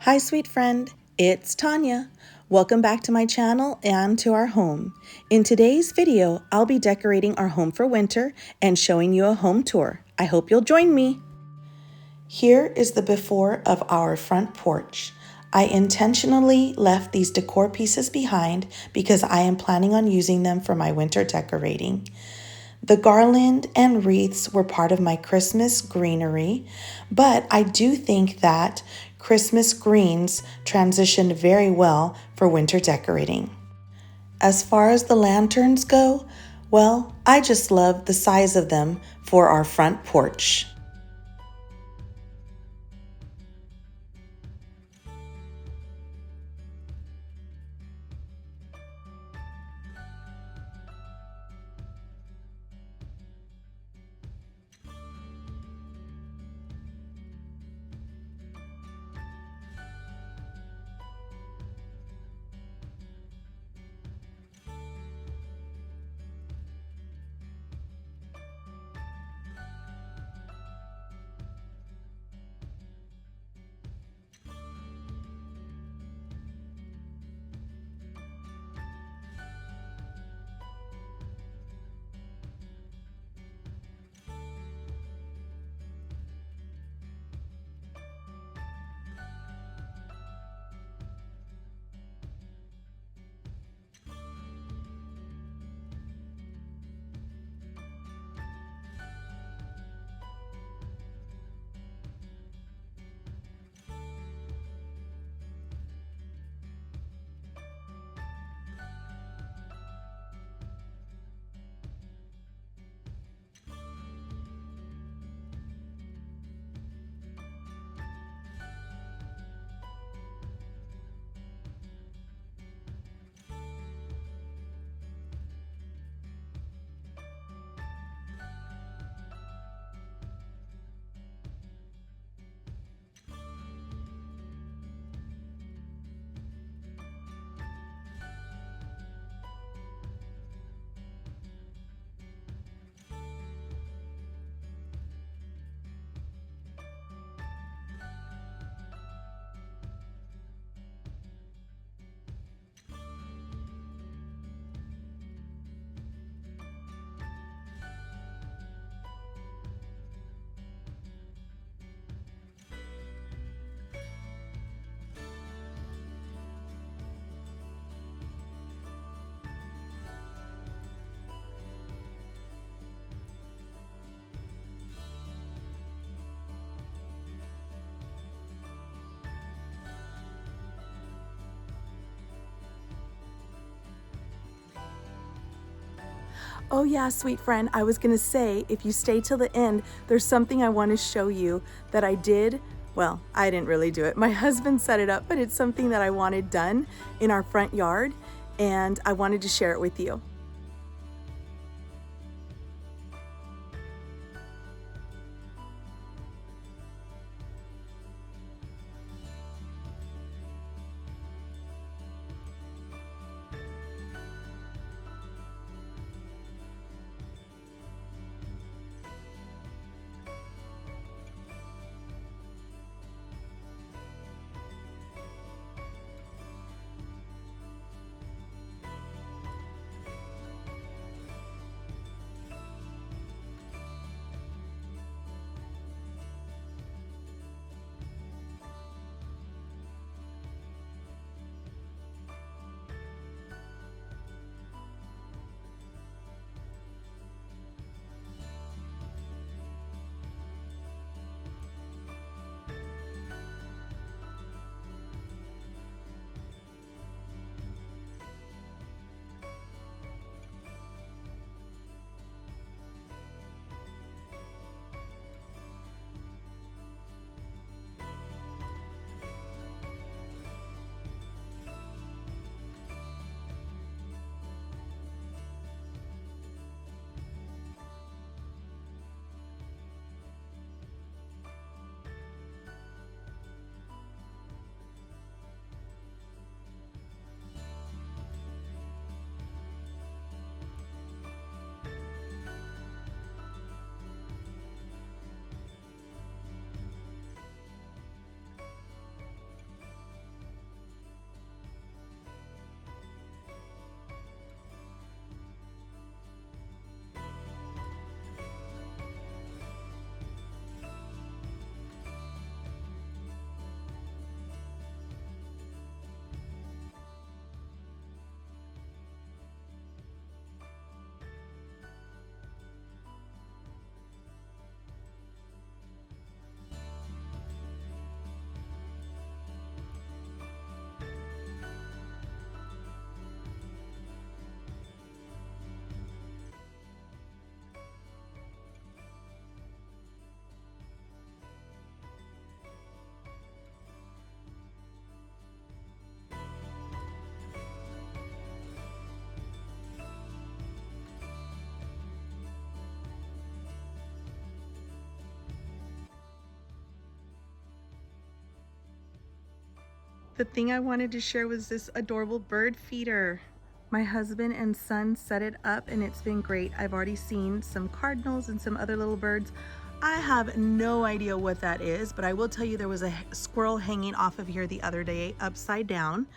Hi, sweet friend. It's Tanya. Welcome back to my channel and to our home. In today's video, I'll be decorating our home for winter and showing you a home tour. I hope you'll join me. Here is the before of our front porch. I intentionally left these decor pieces behind because I am planning on using them for my winter decorating. The garland and wreaths were part of my Christmas greenery, but I do think that Christmas greens transitioned very well for winter decorating. As far as the lanterns go, well, I just love the size of them for our front porch. Oh yeah, sweet friend, I was gonna say, if you stay till the end, there's something I want to show you that I did. Well, I didn't really do it. My husband set it up, but it's something that I wanted done in our front yard, and I wanted to share it with you. the thing I wanted to share was this adorable bird feeder. My husband and son set it up and it's been great. I've already seen some cardinals and some other little birds. I have no idea what that is, but I will tell you there was a squirrel hanging off of here the other day upside down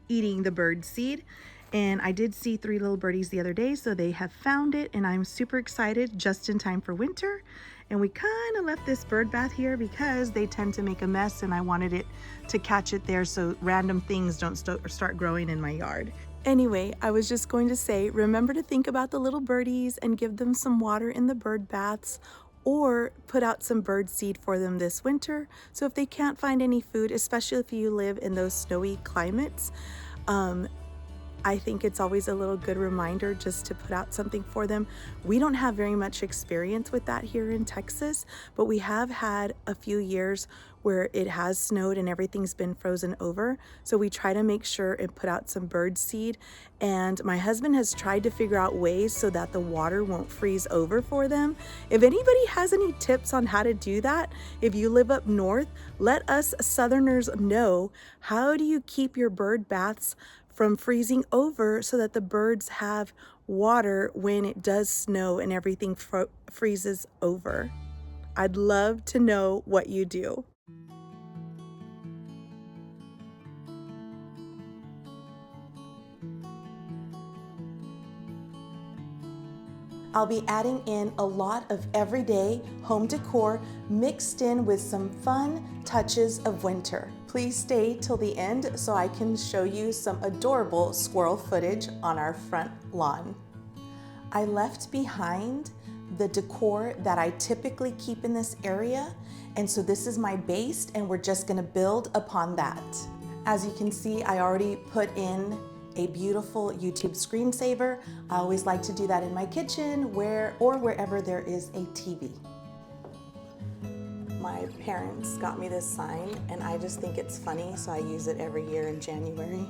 eating the bird seed. And I did see 3 little birdies the other day, so they have found it and I'm super excited, just in time for winter. And we kind of left this bird bath here because they tend to make a mess and I wanted it to catch it there so random things don't start growing in my yard. Anyway, I was just going to say, remember to think about the little birdies and give them some water in the bird baths, or put out some bird seed for them this winter. So if they can't find any food, especially if you live in those snowy climates, I think it's always a little good reminder just to put out something for them. We don't have very much experience with that here in Texas, but we have had a few years where it has snowed and everything's been frozen over. So we try to make sure and put out some bird seed. And my husband has tried to figure out ways so that the water won't freeze over for them. If anybody has any tips on how to do that, if you live up north, let us Southerners know. How do you keep your bird baths from freezing over so that the birds have water when it does snow and everything freezes over? I'd love to know what you do. I'll be adding in a lot of everyday home decor mixed in with some fun touches of winter. Please stay till the end so I can show you some adorable squirrel footage on our front lawn. I left behind the decor that I typically keep in this area, and so this is my base and we're just gonna build upon that. As you can see, I already put in a beautiful YouTube screensaver. I always like to do that in my kitchen or wherever there is a TV. My parents got me this sign and I just think it's funny, so I use it every year in January.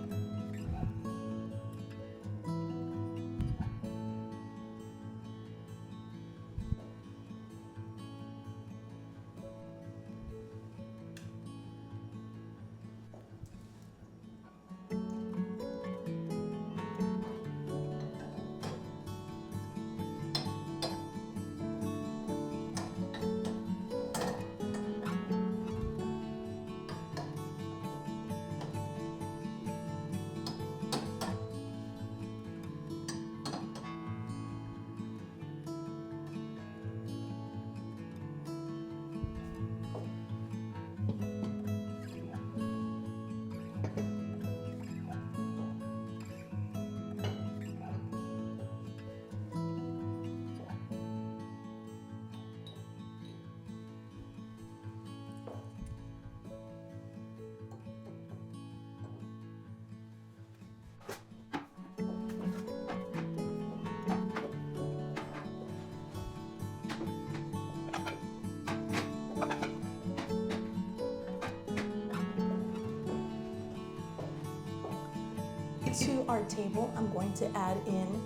To our table, I'm going to add in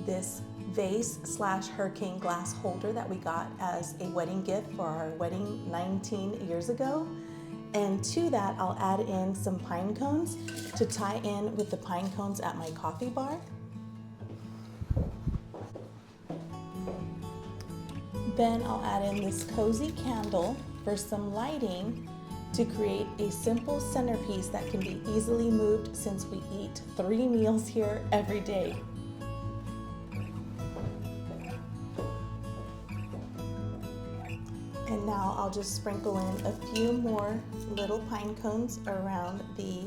this vase / hurricane glass holder that we got as a wedding gift for our wedding 19 years ago. And to that, I'll add in some pine cones to tie in with the pine cones at my coffee bar. Then I'll add in this cozy candle for some lighting to create a simple centerpiece that can be easily moved since we eat 3 meals here every day. And now I'll just sprinkle in a few more little pine cones around the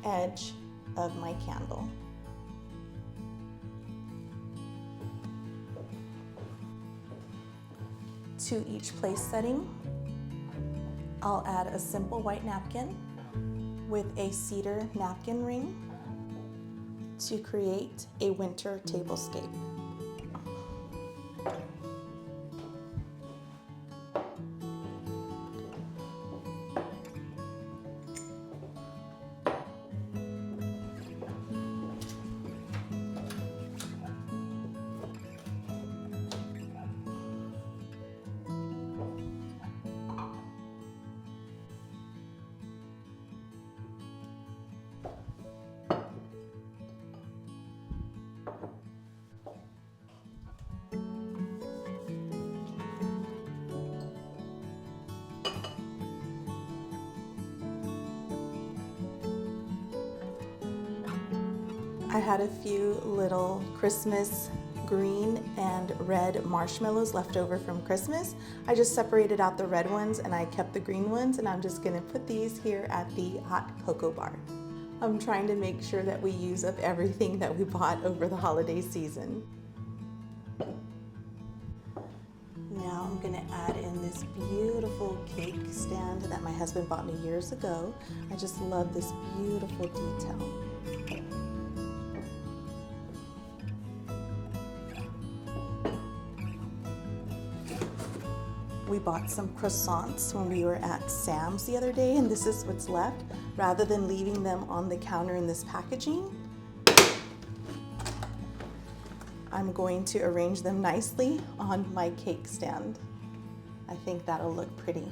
edge of my candle. To each place setting, I'll add a simple white napkin with a cedar napkin ring to create a winter tablescape. I had a few little Christmas green and red marshmallows left over from Christmas. I just separated out the red ones and I kept the green ones, and I'm just gonna put these here at the hot cocoa bar. I'm trying to make sure that we use up everything that we bought over the holiday season. Now I'm gonna add in this beautiful cake stand that my husband bought me years ago. I just love this beautiful detail. We bought some croissants when we were at Sam's the other day, and this is what's left. Rather than leaving them on the counter in this packaging, I'm going to arrange them nicely on my cake stand. I think that'll look pretty.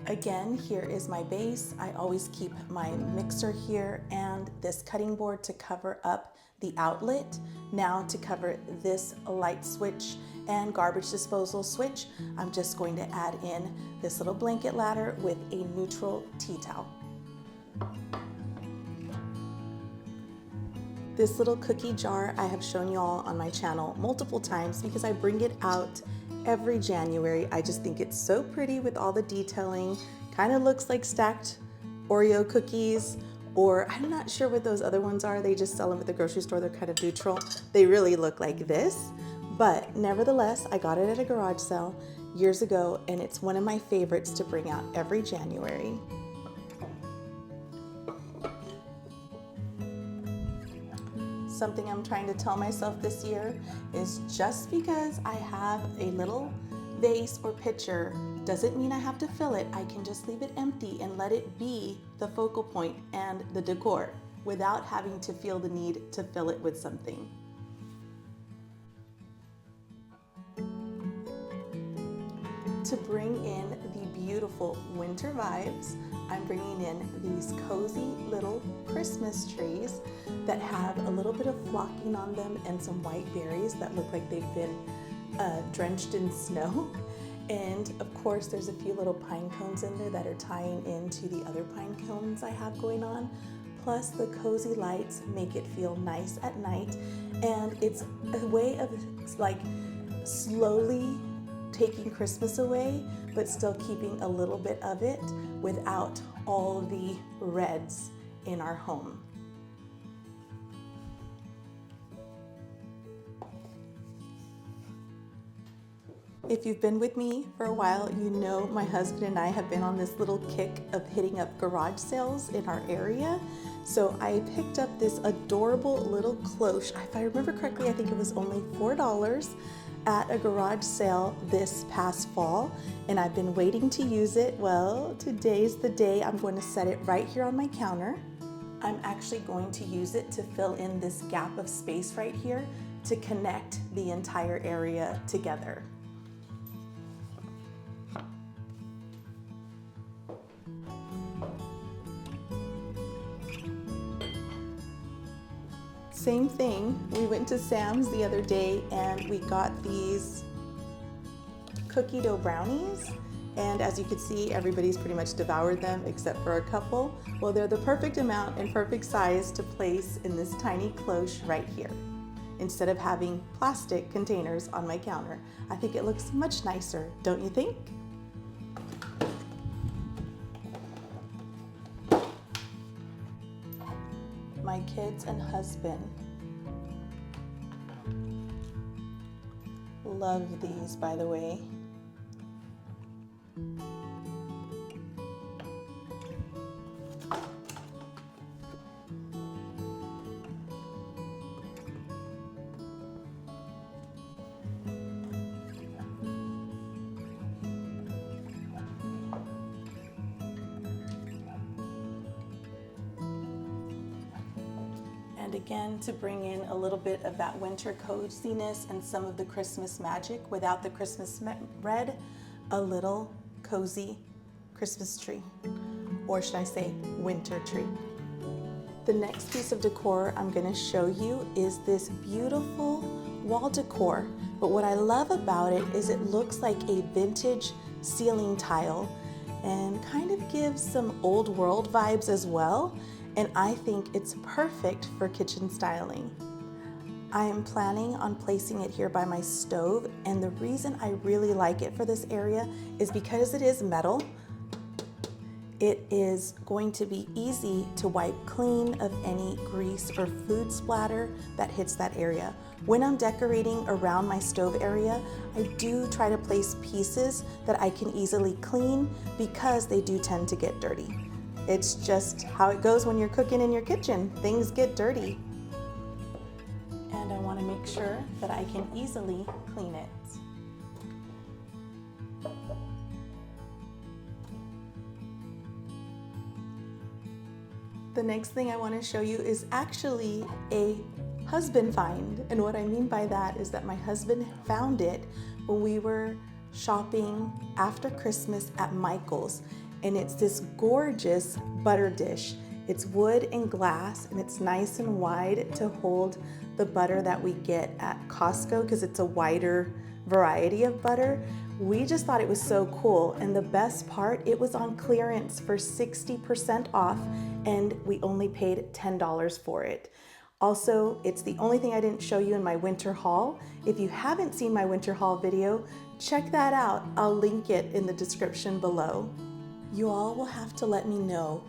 Again, here is my base. I always keep my mixer here and this cutting board to cover up the outlet. Now to cover this light switch and garbage disposal switch, I'm just going to add in this little blanket ladder with a neutral tea towel. This little cookie jar I have shown you all on my channel multiple times because I bring it out every January. I just think it's so pretty with all the detailing. Kind of looks like stacked Oreo cookies, or I'm not sure what those other ones are. They just sell them at the grocery store. They're kind of neutral. They really look like this, but nevertheless, I got it at a garage sale years ago, and it's one of my favorites to bring out every January. Something I'm trying to tell myself this year is just because I have a little vase or pitcher doesn't mean I have to fill it. I can just leave it empty and let it be the focal point and the decor without having to feel the need to fill it with something. To bring in the beautiful winter vibes, I'm bringing in these cozy little Christmas trees that have a little bit of flocking on them and some white berries that look like they've been drenched in snow. And of course, there's a few little pine cones in there that are tying into the other pine cones I have going on. Plus, the cozy lights make it feel nice at night. And it's a way of like slowly taking Christmas away, but still keeping a little bit of it without all the reds in our home. If you've been with me for a while, you know my husband and I have been on this little kick of hitting up garage sales in our area. So I picked up this adorable little cloche. If I remember correctly, I think it was only $4 at a garage sale this past fall, and I've been waiting to use it. Well, today's the day. I'm going to set it right here on my counter. I'm actually going to use it to fill in this gap of space right here to connect the entire area together. Same thing, we went to Sam's the other day and we got these cookie dough brownies, and as you can see, everybody's pretty much devoured them except for a couple. Well, they're the perfect amount and perfect size to place in this tiny cloche right here, instead of having plastic containers on my counter. I think it looks much nicer, don't you think? My kids and husband love these, by the way. And again, to bring in a little bit of that winter coziness and some of the Christmas magic without the Christmas red, a little cozy Christmas tree, or should I say winter tree. The next piece of decor I'm going to show you is this beautiful wall decor, but what I love about it is it looks like a vintage ceiling tile and kind of gives some old world vibes as well, and I think it's perfect for kitchen styling. I am planning on placing it here by my stove, and the reason I really like it for this area is because it is metal. It is going to be easy to wipe clean of any grease or food splatter that hits that area. When I'm decorating around my stove area, I do try to place pieces that I can easily clean because they do tend to get dirty. It's just how it goes when you're cooking in your kitchen. Things get dirty. And I want to make sure that I can easily clean it. The next thing I want to show you is actually a husband find. And what I mean by that is that my husband found it when we were shopping after Christmas at Michael's. And it's this gorgeous butter dish. It's wood and glass, and it's nice and wide to hold the butter that we get at Costco because it's a wider variety of butter. We just thought it was so cool, and the best part, it was on clearance for 60% off, and we only paid $10 for it. Also, it's the only thing I didn't show you in my winter haul. If you haven't seen my winter haul video, check that out. I'll link it in the description below. You all will have to let me know,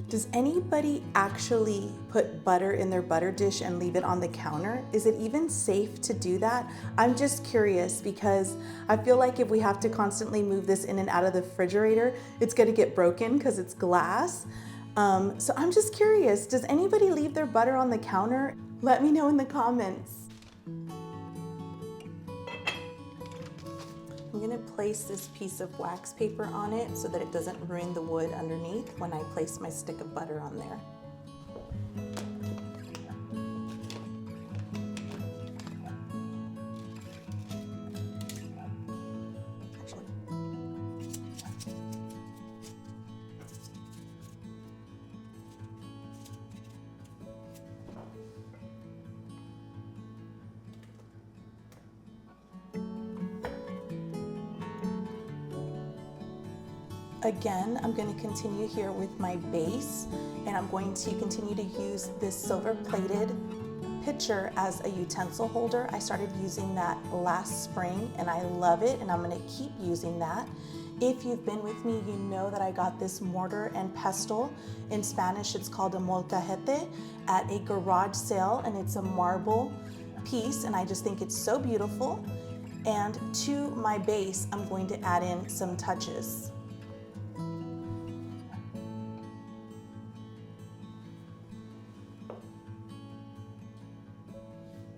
does anybody actually put butter in their butter dish and leave it on the counter? Is it even safe to do that? I'm just curious because I feel like if we have to constantly move this in and out of the refrigerator, it's gonna get broken because it's glass. So I'm just curious, does anybody leave their butter on the counter? Let me know in the comments. I'm gonna place this piece of wax paper on it so that it doesn't ruin the wood underneath when I place my stick of butter on there. Again, I'm going to continue here with my base, and I'm going to continue to use this silver plated pitcher as a utensil holder. I started using that last spring and I love it, and I'm going to keep using that. If you've been with me, you know that I got this mortar and pestle. In Spanish, it's called a molcajete at a garage sale, and it's a marble piece, and I just think it's so beautiful. And to my base, I'm going to add in some touches.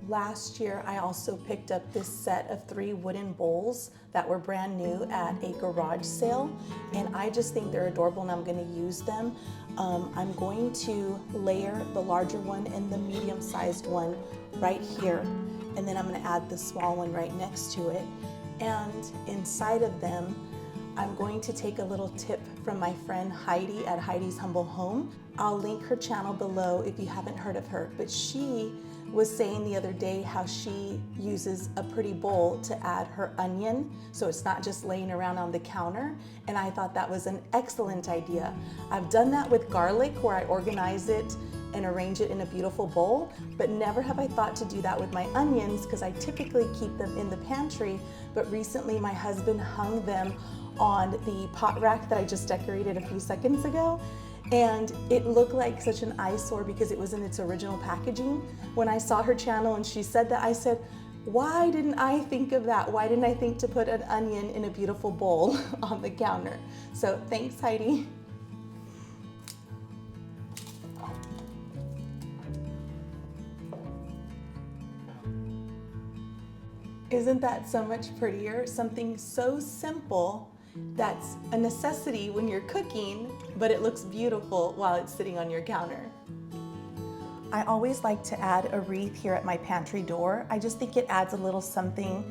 Last year, I also picked up this set of 3 wooden bowls that were brand new at a garage sale, and I just think they're adorable and I'm going to use them. I'm going to layer the larger one and the medium-sized one right here, and then I'm going to add the small one right next to it. And inside of them, I'm going to take a little tip from my friend Heidi at Heidi's Humble Home. I'll link her channel below if you haven't heard of her, but she was saying the other day how she uses a pretty bowl to add her onion, so it's not just laying around on the counter, and I thought that was an excellent idea. I've done that with garlic, where I organize it and arrange it in a beautiful bowl, but never have I thought to do that with my onions because I typically keep them in the pantry, but recently my husband hung them on the pot rack that I just decorated a few seconds ago, and it looked like such an eyesore because it was in its original packaging. When I saw her channel and she said that, I said, why didn't I think of that? Why didn't I think to put an onion in a beautiful bowl on the counter? So thanks, Heidi. Isn't that so much prettier? Something so simple that's a necessity when you're cooking, but it looks beautiful while it's sitting on your counter. I always like to add a wreath here at my pantry door. I just think it adds a little something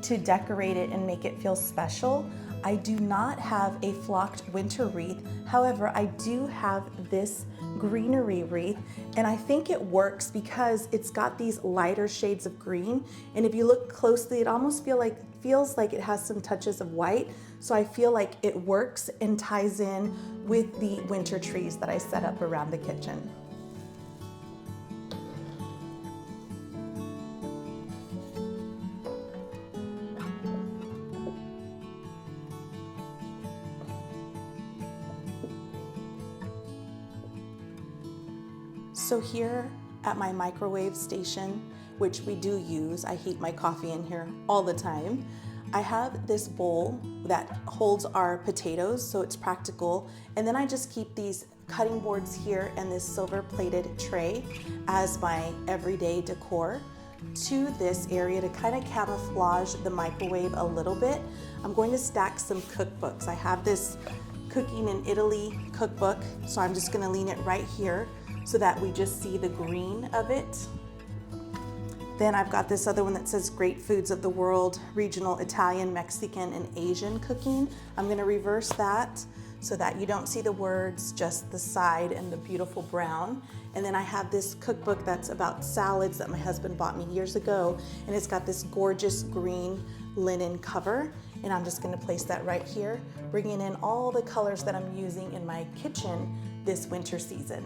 to decorate it and make it feel special. I do not have a flocked winter wreath. However, I do have this greenery wreath, and I think it works because it's got these lighter shades of green, and if you look closely it almost feels like it has some touches of white, so I feel like it works and ties in with the winter trees that I set up around the kitchen. So here at my microwave station, which we do use, I heat my coffee in here all the time, I have this bowl that holds our potatoes, so it's practical. And then I just keep these cutting boards here and this silver plated tray as my everyday decor to this area to kind of camouflage the microwave a little bit. I'm going to stack some cookbooks. I have this Cooking in Italy cookbook, so I'm just gonna lean it right here so that we just see the green of it. Then I've got this other one that says Great Foods of the World, Regional Italian, Mexican, and Asian Cooking. I'm gonna reverse that so that you don't see the words, just the side and the beautiful brown. And then I have this cookbook that's about salads that my husband bought me years ago, and it's got this gorgeous green linen cover. And I'm just gonna place that right here, bringing in all the colors that I'm using in my kitchen this winter season.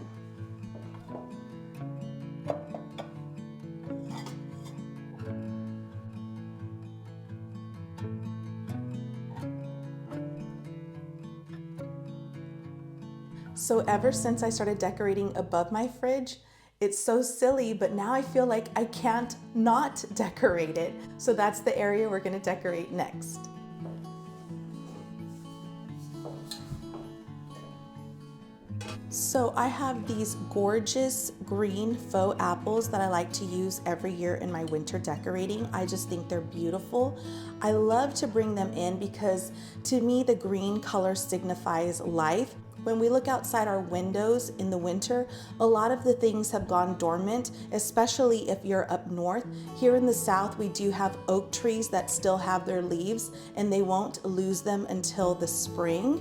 So ever since I started decorating above my fridge, it's so silly, but now I feel like I can't not decorate it. So that's the area we're gonna decorate next. So I have these gorgeous green faux apples that I like to use every year in my winter decorating. I just think they're beautiful. I love to bring them in because to me the green color signifies life. When we look outside our windows in the winter, a lot of the things have gone dormant, especially if you're up north. Here in the south, we do have oak trees that still have their leaves and they won't lose them until the spring.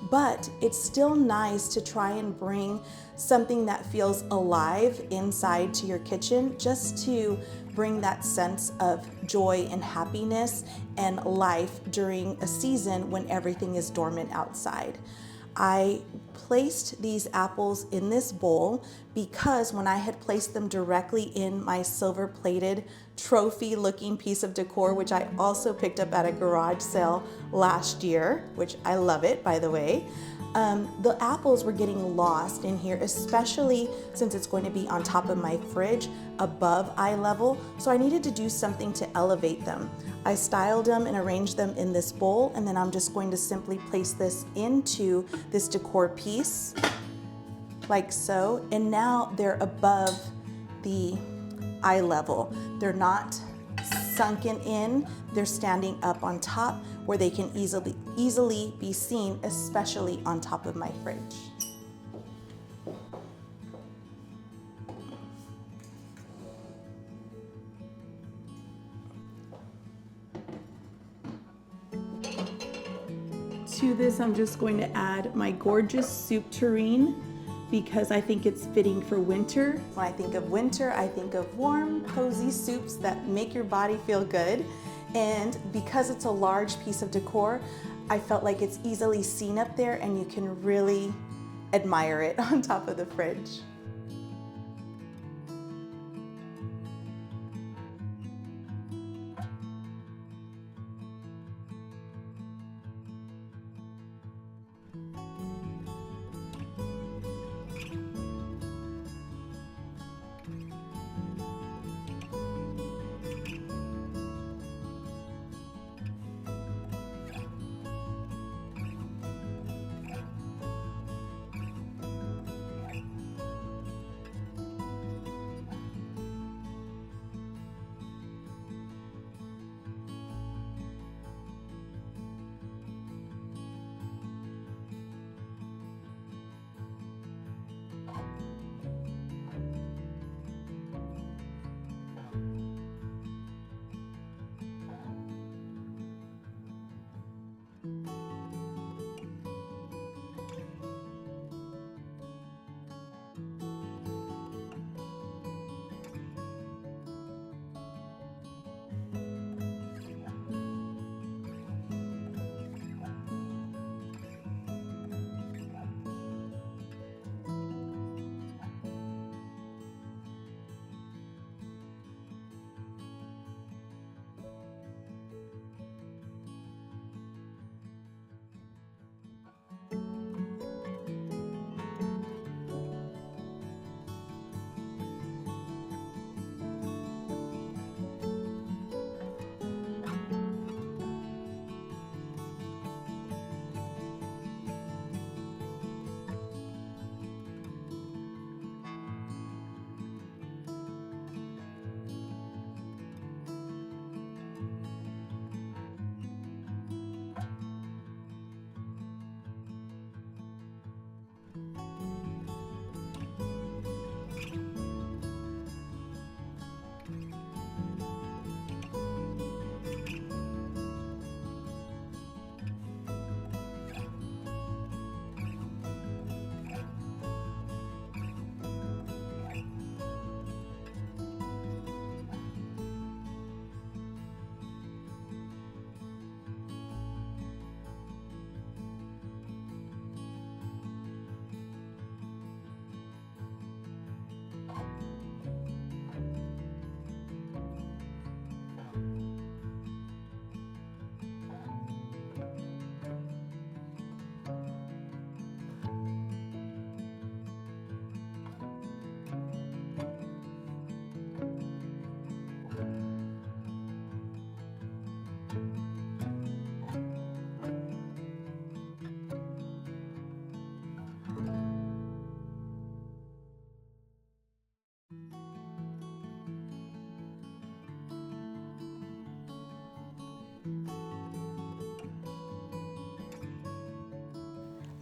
But it's still nice to try and bring something that feels alive inside to your kitchen, just to bring that sense of joy and happiness and life during a season when everything is dormant outside. I placed these apples in this bowl because when I had placed them directly in my silver plated trophy looking piece of decor, which I also picked up at a garage sale last year, which I love it, by the way, the apples were getting lost in here, especially since it's going to be on top of my fridge above eye level. So I needed to do something to elevate them. I styled them and arranged them in this bowl, and then I'm just going to simply place this into this decor piece like so. And now they're above the eye level. They're not sunken in, they're standing up on top where they can easily be seen, especially on top of my fridge. To this, I'm just going to add my gorgeous soup tureen because I think it's fitting for winter. When I think of winter, I think of warm, cozy soups that make your body feel good. And because it's a large piece of decor, I felt like it's easily seen up there and you can really admire it on top of the fridge.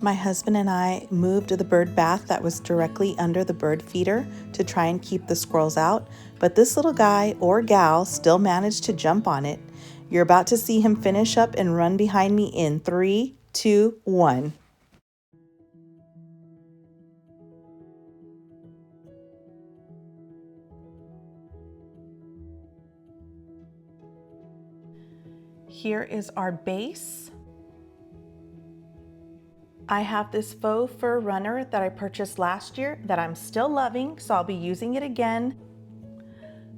My husband and I moved the bird bath that was directly under the bird feeder to try and keep the squirrels out, but this little guy or gal still managed to jump on it. You're about to see him finish up and run behind me in 3, 2, 1. Here is our base. I have this faux fur runner that I purchased last year that I'm still loving, so I'll be using it again.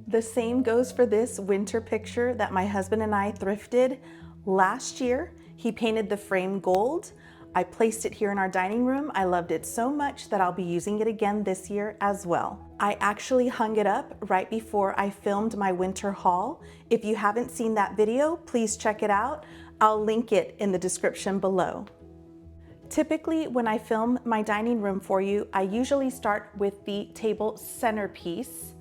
The same goes for this winter picture that my husband and I thrifted last year. He painted the frame gold. I placed it here in our dining room. I loved it so much that I'll be using it again this year as well. I actually hung it up right before I filmed my winter haul. If you haven't seen that video, please check it out. I'll link it in the description below. Typically, when I film my dining room for you, I usually start with the table centerpiece.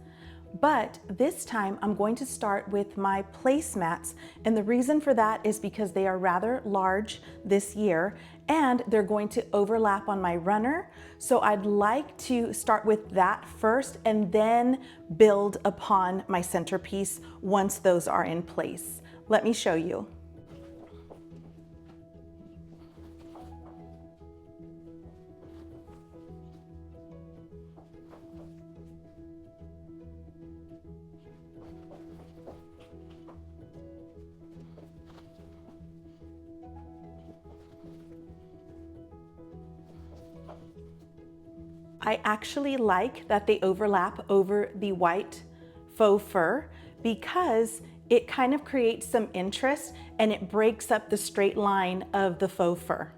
But this time I'm going to start with my placemats, and the reason for that is because they are rather large this year and they're going to overlap on my runner. So I'd like to start with that first and then build upon my centerpiece once those are in place. Let me show you. I actually like that they overlap over the white faux fur because it kind of creates some interest and it breaks up the straight line of the faux fur.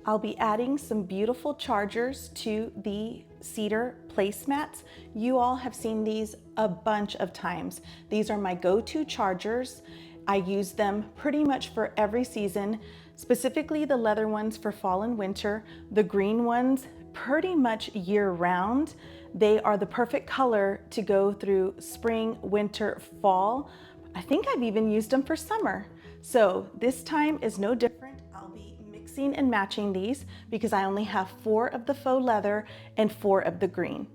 I'll be adding some beautiful chargers to the cedar placemats. You all have seen these a bunch of times. These are my go-to chargers. I use them pretty much for every season, specifically the leather ones for fall and winter, the green ones pretty much year-round. They are the perfect color to go through spring, winter, fall. I think I've even used them for summer. So this time is no different. I'll be mixing and matching these because I only have 4 of the faux leather and 4 of the green.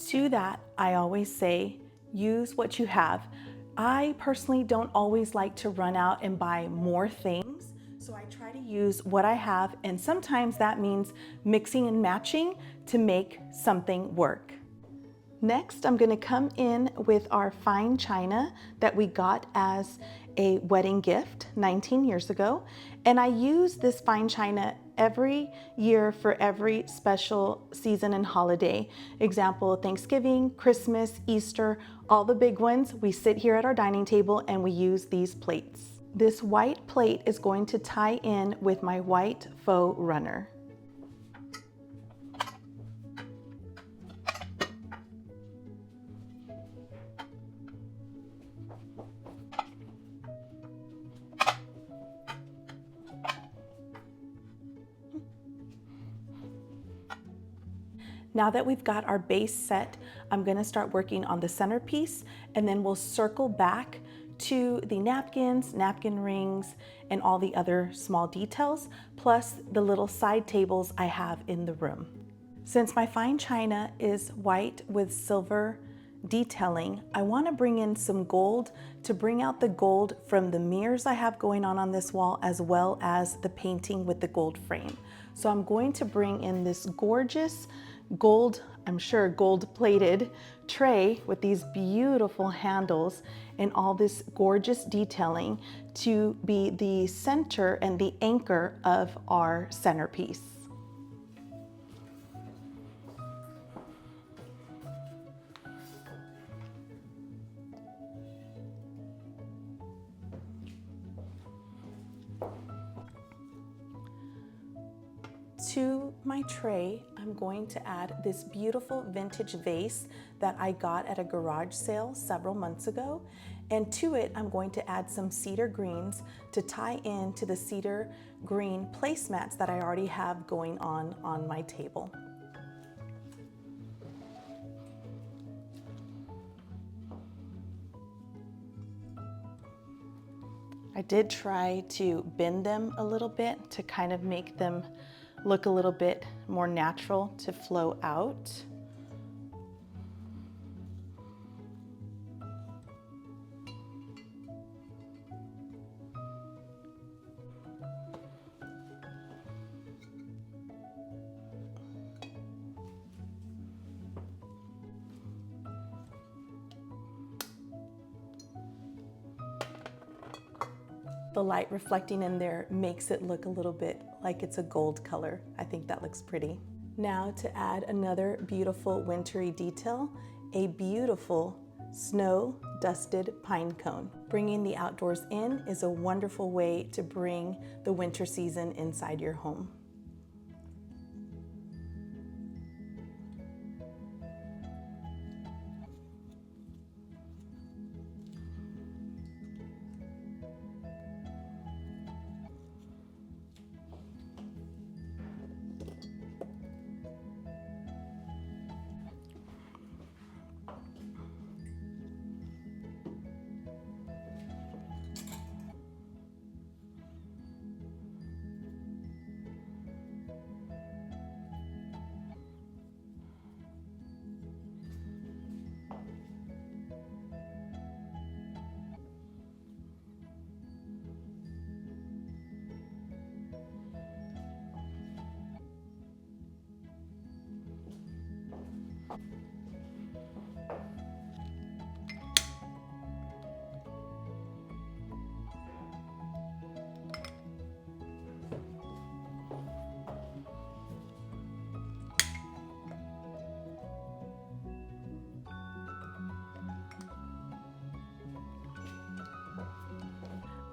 To that, I always say, use what you have. I personally don't always like to run out and buy more things, so I try to use what I have, and sometimes that means mixing and matching to make something work. Next, I'm gonna come in with our fine china that we got as a wedding gift 19 years ago. And I use this fine china every year for every special season and holiday. Example, Thanksgiving, Christmas, Easter, all the big ones. We sit here at our dining table and we use these plates. This white plate is going to tie in with my white faux runner. Now that we've got our base set, I'm gonna start working on the centerpiece, and then we'll circle back to the napkins, napkin rings, and all the other small details, plus the little side tables I have in the room. Since my fine china is white with silver detailing, I want to bring in some gold to bring out the gold from the mirrors I have going on this wall, as well as the painting with the gold frame. So I'm going to bring in this gorgeous gold, I'm sure gold plated tray with these beautiful handles and all this gorgeous detailing to be the center and the anchor of our centerpiece. my tray, I'm going to add this beautiful vintage vase that I got at a garage sale several months ago. And to it, I'm going to add some cedar greens to tie in to the cedar green placemats that I already have going on my table. I did try to bend them a little bit to kind of make them look a little bit more natural to flow out. The light reflecting in there makes it look a little bit like it's a gold color. I think that looks pretty. Now to add another beautiful wintry detail, a beautiful snow dusted pine cone. Bringing the outdoors in is a wonderful way to bring the winter season inside your home.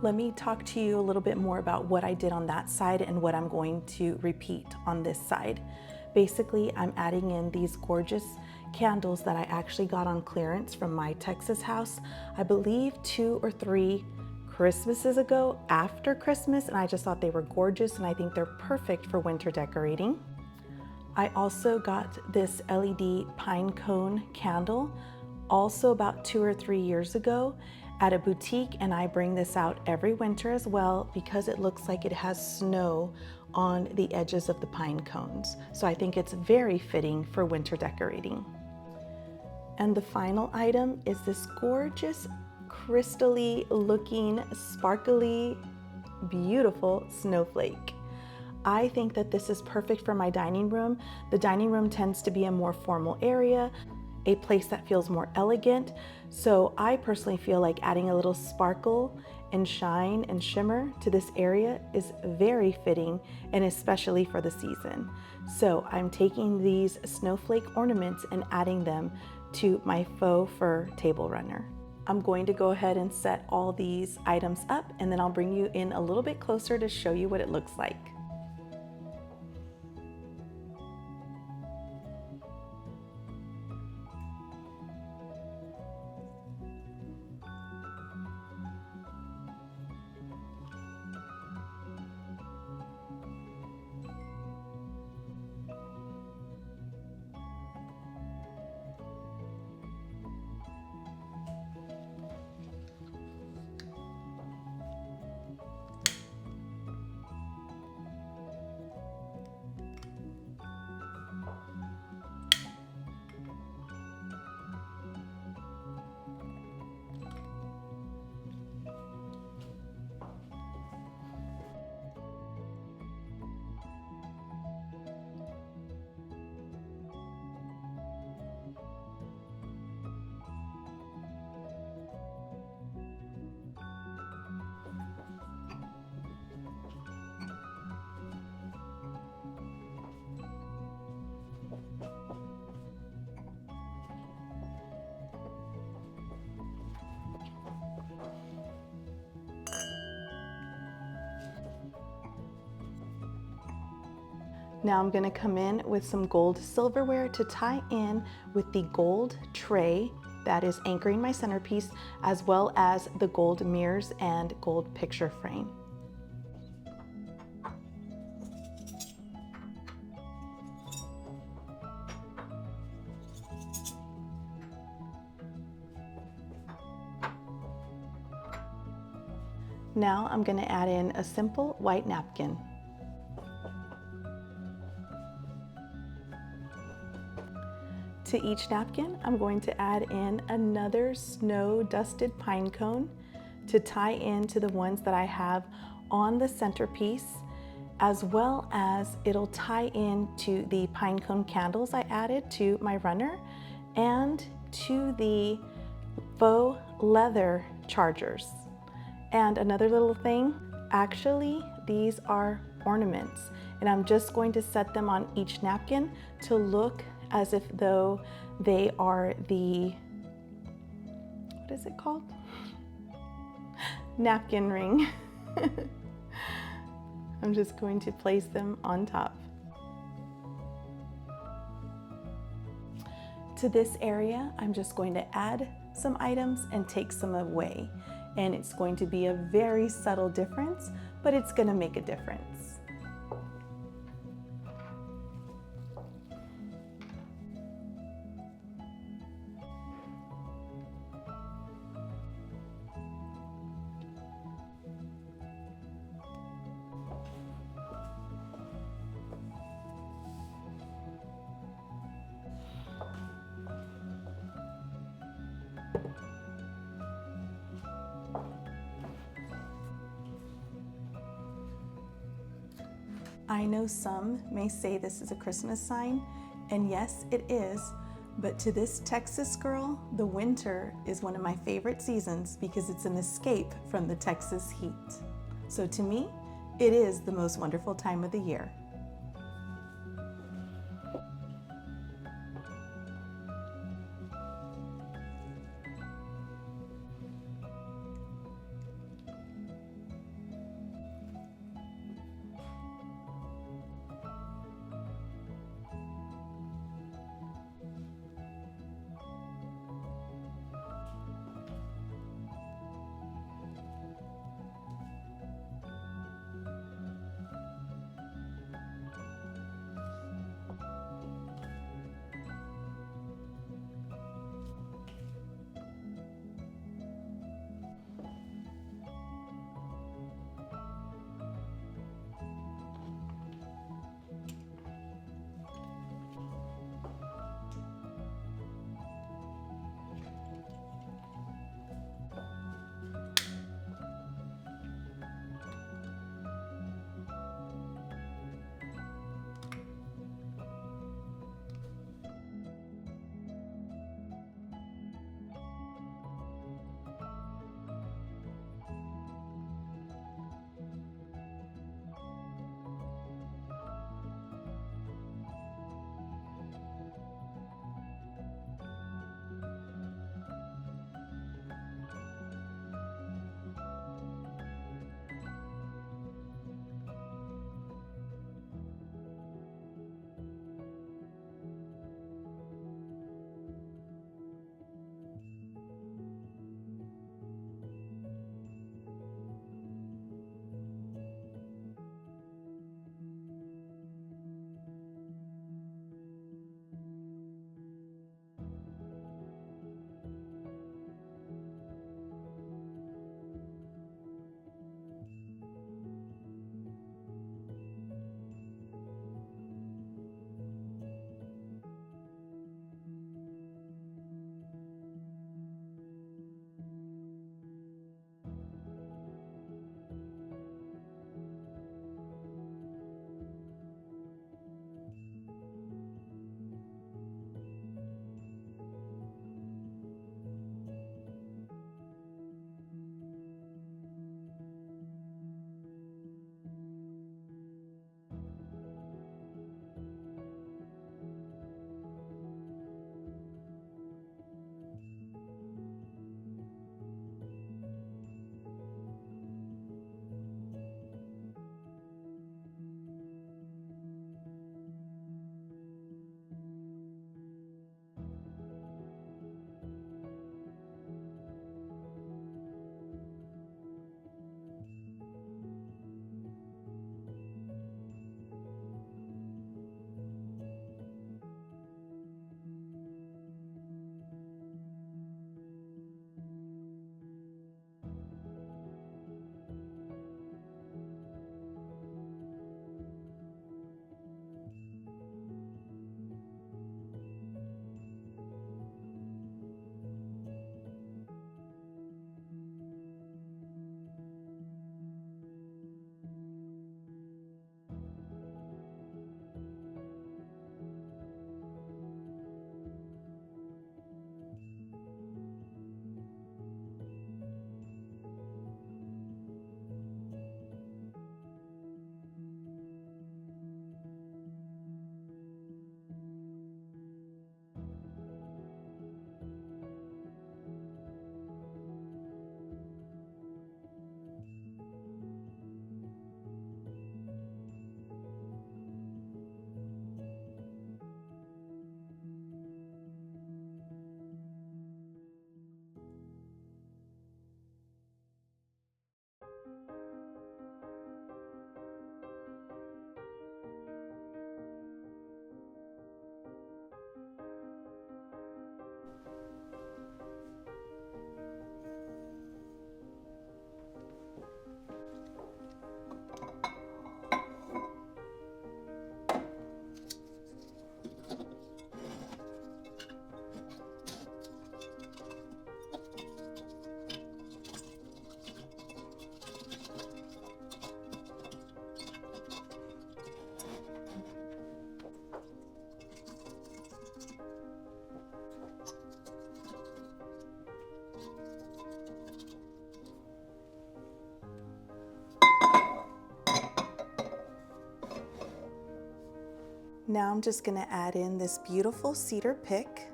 Let me talk to you a little bit more about what I did on that side and what I'm going to repeat on this side. Basically, I'm adding in these gorgeous candles that I actually got on clearance from my Texas house, I believe 2 or 3 Christmases ago after Christmas, and I just thought they were gorgeous and I think they're perfect for winter decorating. I also got this LED pine cone candle also about 2 or 3 years ago at a boutique, and I bring this out every winter as well because it looks like it has snow on the edges of the pine cones. So I think it's very fitting for winter decorating. And the final item is this gorgeous crystally looking, sparkly, beautiful snowflake. I think that this is perfect for my dining room. The dining room tends to be a more formal area, a place that feels more elegant. So I personally feel like adding a little sparkle and shine and shimmer to this area is very fitting, and especially for the season. So I'm taking these snowflake ornaments and adding them to my faux fur table runner. I'm going to go ahead and set all these items up, and then I'll bring you in a little bit closer to show you what it looks like. Now I'm gonna come in with some gold silverware to tie in with the gold tray that is anchoring my centerpiece, as well as the gold mirrors and gold picture frame. Now I'm going to add in a simple white napkin. To each napkin, I'm going to add in another snow-dusted pine cone to tie into the ones that I have on the centerpiece, as well as it'll tie into the pine cone candles I added to my runner and to the faux leather chargers. And another little thing, actually, these are ornaments, and I'm just going to set them on each napkin to look as if though they are the, what is it called? Napkin ring. I'm just going to place them on top. To this area, I'm just going to add some items and take some away. And it's going to be a very subtle difference, but it's going to make a difference. I know some may say this is a Christmas sign, and yes, it is, but to this Texas girl, the winter is one of my favorite seasons because it's an escape from the Texas heat. So to me, it is the most wonderful time of the year. Now I'm just going to add in this beautiful cedar pick.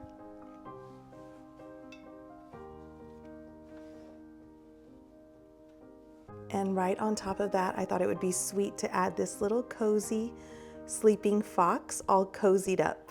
And right on top of that, I thought it would be sweet to add this little cozy sleeping fox all cozied up.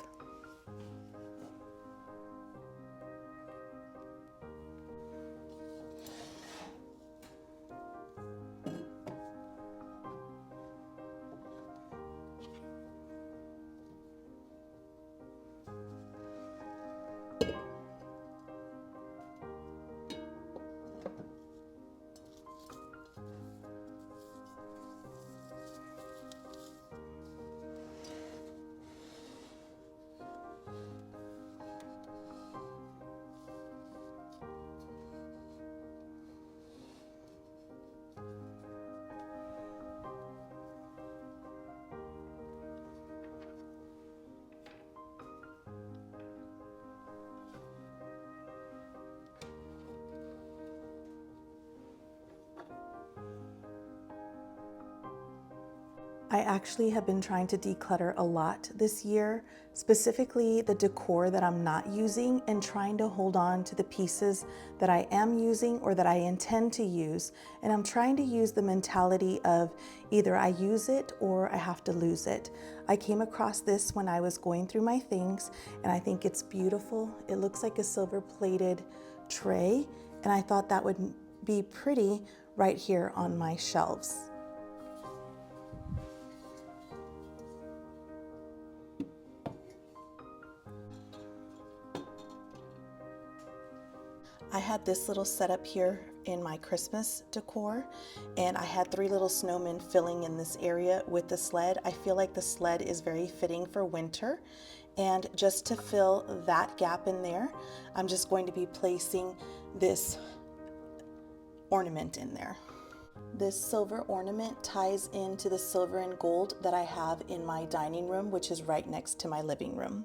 I actually have been trying to declutter a lot this year, specifically the decor that I'm not using, and trying to hold on to the pieces that I am using or that I intend to use. And I'm trying to use the mentality of either I use it or I have to lose it. I came across this when I was going through my things, and I think it's beautiful. It looks like a silver-plated tray, and I thought that would be pretty right here on my shelves. I had this little setup here in my Christmas decor, and I had 3 little snowmen filling in this area with the sled. I feel like the sled is very fitting for winter, and just to fill that gap in there, I'm just going to be placing this ornament in there. This silver ornament ties into the silver and gold that I have in my dining room, which is right next to my living room.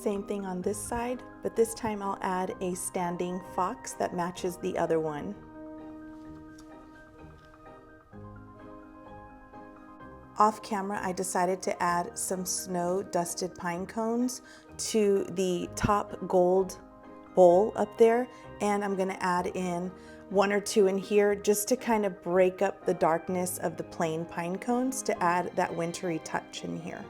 Same thing on this side, but this time I'll add a standing fox that matches the other one. Off camera, I decided to add some snow dusted pine cones to the top gold bowl up there, and I'm gonna add in 1 or 2 in here just to kind of break up the darkness of the plain pine cones to add that wintry touch in here.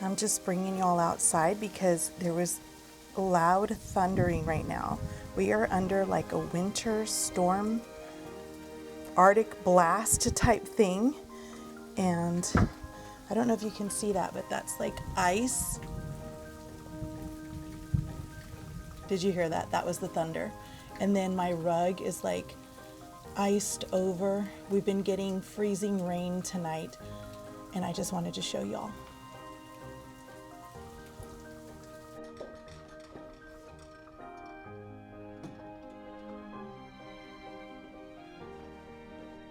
I'm just bringing y'all outside because there was loud thundering right now. We are under like a winter storm, Arctic blast type thing. And I don't know if you can see that, but that's like ice. Did you hear that? That was the thunder. And then my rug is like iced over. We've been getting freezing rain tonight, and I just wanted to show y'all.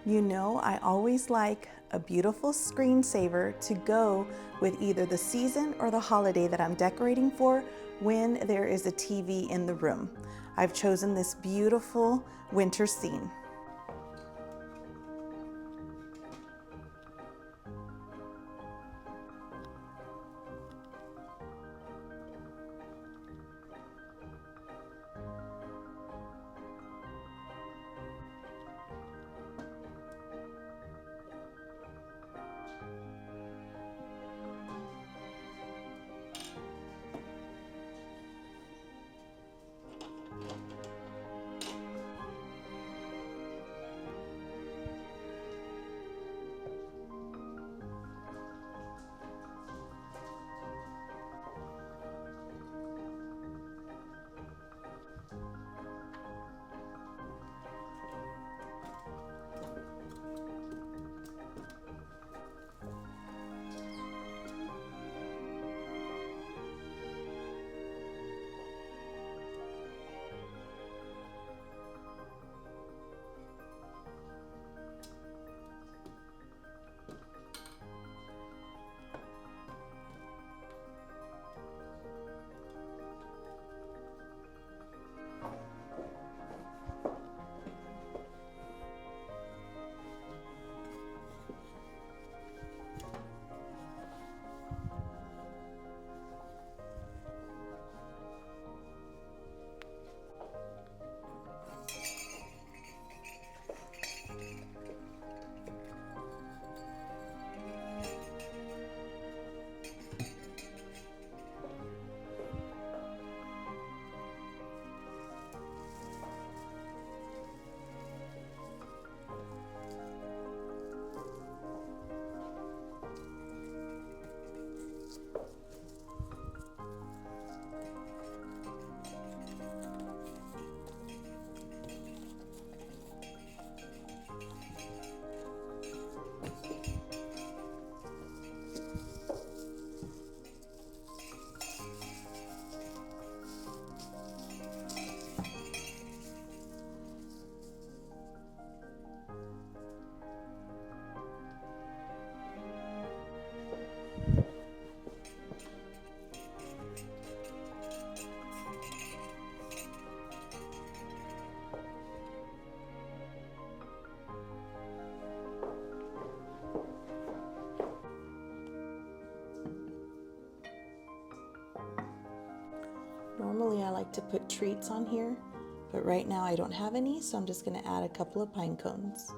You know, I always like a beautiful screensaver to go with either the season or the holiday that I'm decorating for when there is a TV in the room. I've chosen this beautiful winter scene. Normally I like to put treats on here, but right now I don't have any, so I'm just going to add a couple of pine cones.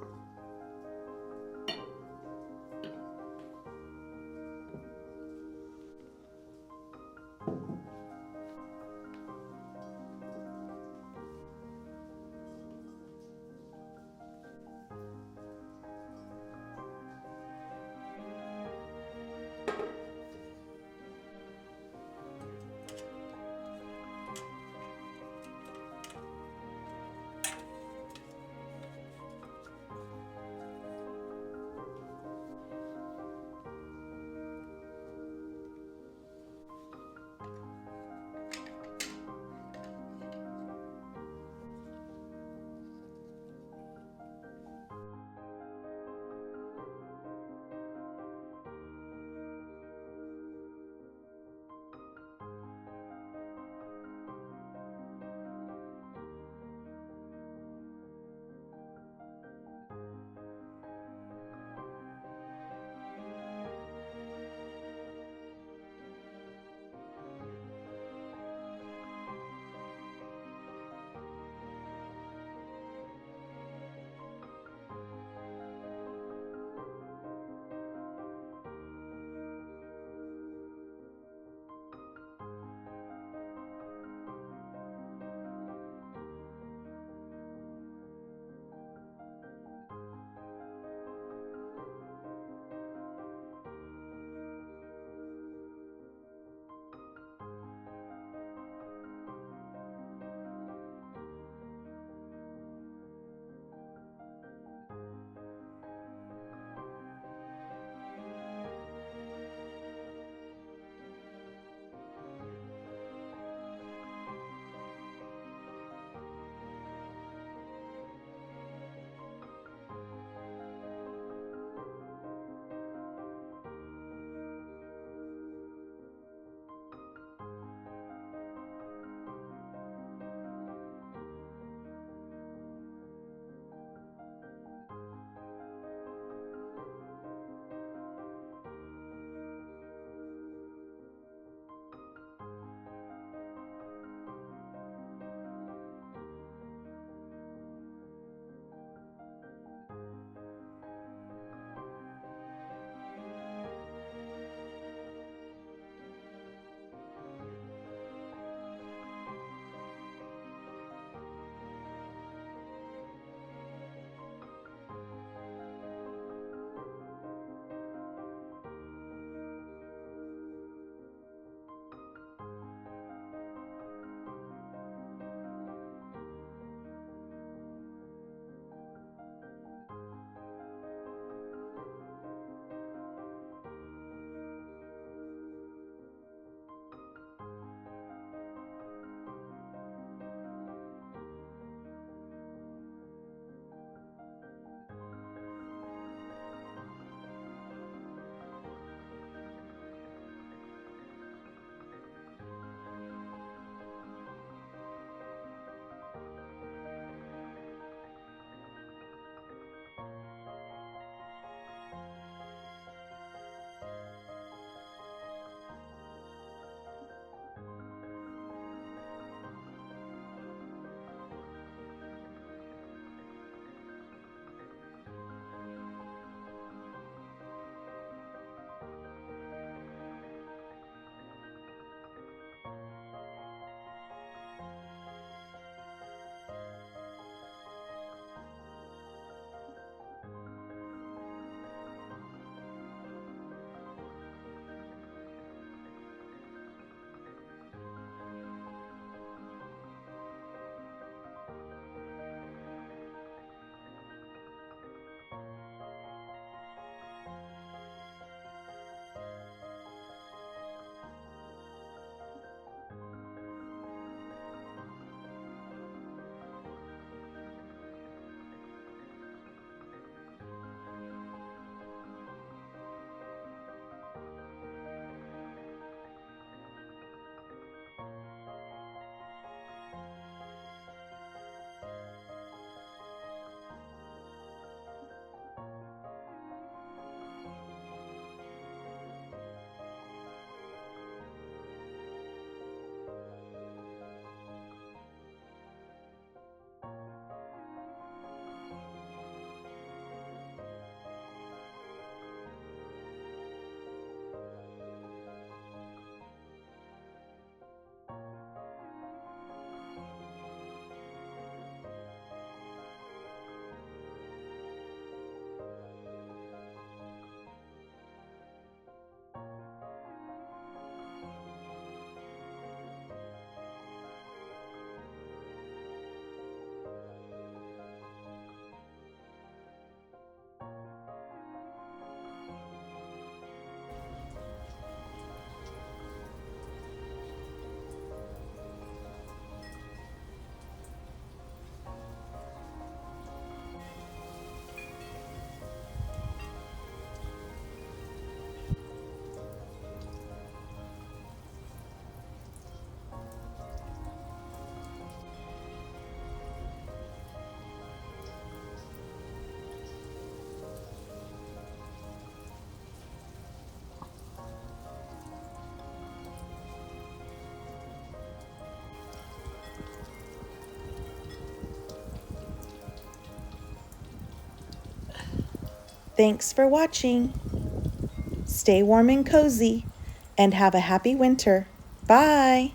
Thanks for watching. Stay warm and cozy, and have a happy winter. Bye.